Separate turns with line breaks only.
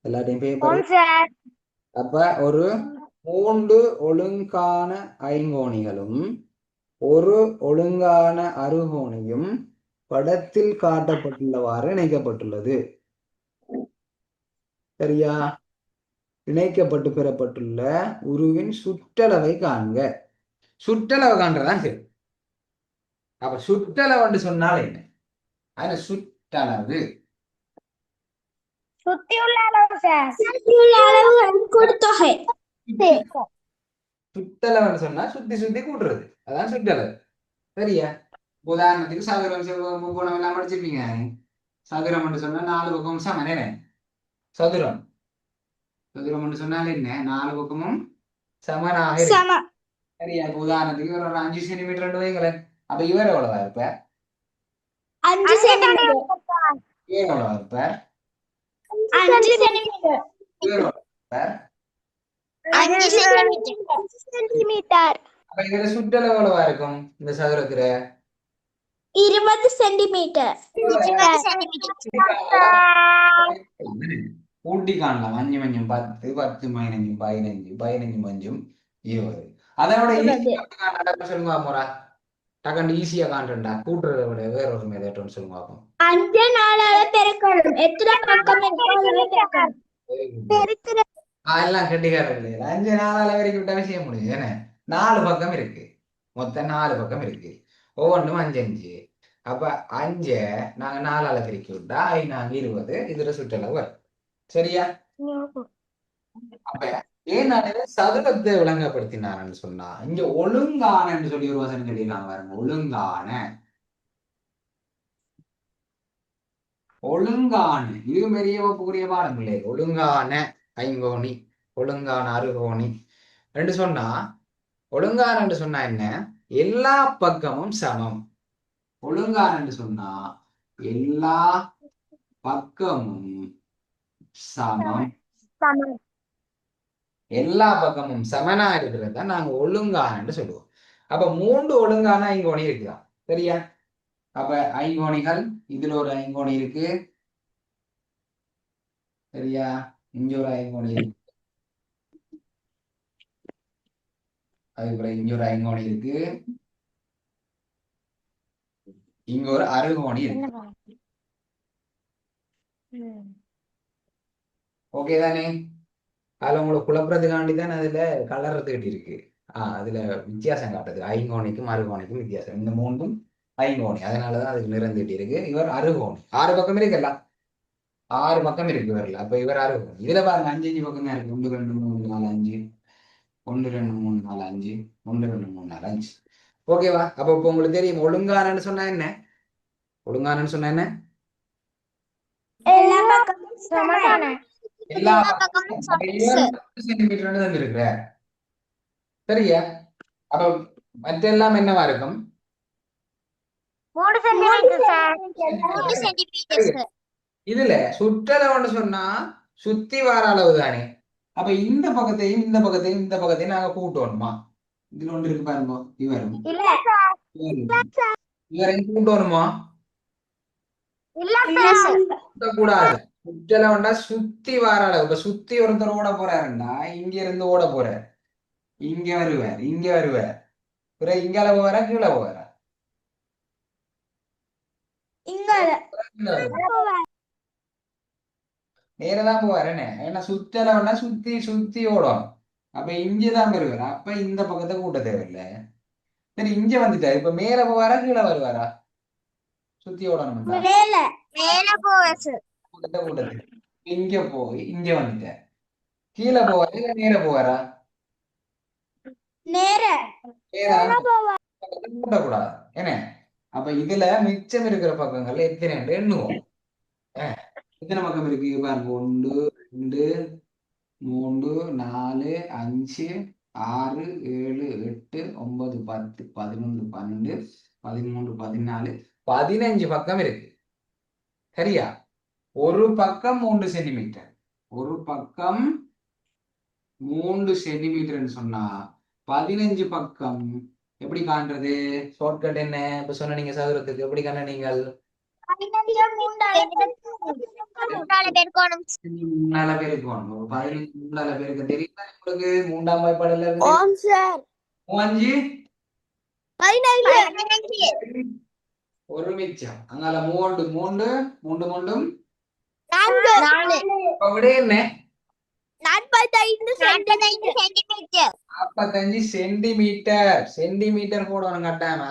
எல்லாத்தையும் பேப்பர். அப்ப ஒரு 3 ஒழுங்கான ஐங்கோணிகளும் ஒரு ஒழுங்கான அறுகோணியும் படத்தில் காட்டப்பட்டுள்ளவாறு இணைக்கப்பட்டுள்ளது. சரியா? இணைக்கப்பட்டு பெறப்பட்டுள்ள உருவின் சுற்றளவை காண்க. சுற்றளவு காண்றதான் சரி. அப்ப சுற்றளவு சொன்னால் என்ன? அது சுற்றளவு
சுத்தியுள்ள அளவு சார். சுத்தியுள்ள அளவு கூட்டுத்தொகை.
சுற்றளவுன்னு சொன்னா சுத்தி சுத்தி கூட்டுறது, அதான் சுற்றளவு. சரியா? உதாரணத்துக்கு சதுரம் முக்கோணம் எல்லாம் படிச்சிருப்பீங்க. சதுரம் சொன்னா 4 பக்கமும் சமம் என்ன? சதுரம் சதுரம் சொன்னால என்ன? 4 பக்கமும் சமனாக இருக்கு. சரியா? உதாரணத்துக்கு ஒரு 5 சென்டிமீட்டர் வைங்களேன். அப்ப இவர் எவ்வளவா இருப்ப?
5 சென்டிமீட்டர்.
இவர் எவ்வளவா இருப்ப?
5 சென்டிமீட்டர்.
இவர் எவ்வளவா?
5 சென்டிமீட்டர்.
அப்ப இதுல சுற்றளவு எவ்வளவா இருக்கும் இந்த சதுரத்துல?
20 சென்டிமீட்டர்.
கூட்டி காணலாம். 5 மஞ்சும் 10, 10 15 15 15 மஞ்சும் 20. அதோட சொல்லுங்க போறா. டக்குன்னு ஈஸியா காண்றா. கூட்டுறதை விட வேற ஒரு மேதேட்டோன்னு சொல்லுங்க பார்ப்போம்.
5 4ஆல பெருக்கணும். எத்தனை பக்கம் இருக்கோ பெருக்கணும்.
எல்லாம் கெட்டிக்காரர் இல்லையா? 5 4ஆல வரைக்கும் விட்ட விஷயம் முடியும். ஏன்னா 4 பக்கம் இருக்கு. மொத்தம் 4 பக்கம் இருக்கு. ஒவ்வொன்றும் 5 5. அப்ப 5 நாங்க 4ஆல பெருக்கி விட்டா 5 20. இதுல சுற்றளவு வரும். சரியா? அப்ப ஏன் சதுரத்தை விளங்கப்படுத்தினார்னு சொன்னா இங்க ஒழுங்கான சொல்லி ஒரு வசனம் சொல்லியிருக்காங்க பாருங்க. ஒழுங்கான ஒழுங்கான இது பெரிய ஒப்புக்குரிய பாடம் இல்லை. ஒழுங்கான ஐங்கோணி, ஒழுங்கான அறுகோணி என்று சொன்னா, ஒழுங்கான என்று சொன்னா என்ன? எல்லா பக்கமும் சமம். ஒழுங்கான என்று சொன்னா எல்லா பக்கமும் சமம். எல்லா பக்கமும் சமனா இருக்கிறத நாங்க ஒழுங்கான சொல்லுவோம். அப்ப 3 ஒழுங்கான ஐங்கோணி இருக்குதான். சரியா? அப்ப ஐங்கோணிகள் இதுல ஒரு ஐங்கோணி இருக்கு. சரியா? இங்க ஒரு ஐங்கோணி இருக்கு. அதுக்கப்புறம் இங்க ஒரு ஐங்கோணி இருக்கு. இங்க ஒரு அறுகோணி இருக்கு. ஓகே தானே? அதுல உங்களுக்கு குழப்பறதுக்காண்டி தான் அதுல கலர்றதுக்கிட்டு இருக்கு. அதுல வித்தியாசம் காட்டுது. ஐங்கோணிக்கும் அறுகோணிக்கும் வித்தியாசம். இந்த 3ம் ஐங்கோணி, அதனாலதான் அதுக்கு நிறந்துட்டு இருக்கு. இவர் அறுகோணி. 6 பக்கம் இருக்குல்ல? 6 பக்கம் இருக்கு இவர்ல. அப்ப இவர் அறுகோணி. இதுல பாருங்க 5 5 பக்கம் தான் இருக்கு. 1 2 3 4 5 1 2 3 4 5 1 2 3 4 5. ஓகேவா? அப்ப இப்ப உங்களுக்கு தெரியும் ஒழுங்கானன்னு சொன்னா என்ன? ஒழுங்கானன்னு சொன்னா என்ன?
எல்லா பக்கமும் சமம்.
எல்லா பக்கமும் சென்டிமீட்டர் தான் இருக்கிற. சரியா? அப்ப மற்றெல்லாம் என்னவா இருக்கும்?
3 சென்டிமீட்டர்.
இதுல சுற்றளவுன்னு சொன்னா சுத்தி வார அளவு தானே. அப்ப இந்த பக்கத்தையும் இந்த பக்கத்தையும் இந்த பக்கத்தையும் நாங்க கூட்டணுமா? இதுல ஒன்று இருக்கு பாருங்க. இவரும் இவரையும் கூட்டணுமா? கூடாது. சுற்றளவுண்டா சுத்தி வார அளவு. இப்ப சுத்தி ஒருத்தர் ஓட போறாருன்னா இங்க இருந்து ஓட போறார். இங்க வருவார், இங்க வருவார். பிறகு இங்கால போவாரா கீழே போவாரா? நேரதான் போவார். என்ன ஏன்னா சுற்றளவுன்னா சுத்தி சுத்தி ஓடும். அப்ப இங்கதான் வருவார். அப்ப இந்த பக்கத்தை கூட்ட தேவையில்லை. சரி, இங்க வந்துட்டாரு. இப்ப மேல போவாரா கீழே வருவாரா? சுத்தி ஓடணும். இங்க போய் இங்க வந்துட்டார். கீழே போவாரு இல்ல நேர போவாரா? கூட்டக்கூடாது. என்ன? அப்ப இதுல மிச்சம் இருக்கிற பக்கங்கள்ல எத்தனை எண்ணுவோம். எத்தனை பக்கம் இருக்கு பாருங்க. 1 2 3 4 5 6 7 8 9 10 11 12 13 14 15 பக்கம் இருக்கு. சரியா? ஒரு பக்கம் 3 சென்டிமீட்டர். ஒரு பக்கம் 3 சென்டிமீட்டர்னு சொன்னா 15 பக்கம் எப்படி காண்றது? ஷார்ட்கட் என்ன? இப்ப சொன்ன நீங்க சதுரத்துக்கு எப்படி காண நீங்கள் மூணால பேருக்கு வேணும். ஒரு 15 மூணால பேருக்கு தெரியுமா உங்களுக்கு? மூன்றாம் வாய்ப்பாடுல இருந்து
ஓம் சார்
மூவஞ்சு
15
ஒரு மிச்சம். அங்கால மூன்று மூன்று மூன்று மூன்றும்
4
இப்ப விட என்ன?
45 சென்டிமீட்டர்
45 சென்டிமீட்டர். சென்டிமீட்டர் போடணும் கட்டாயம்.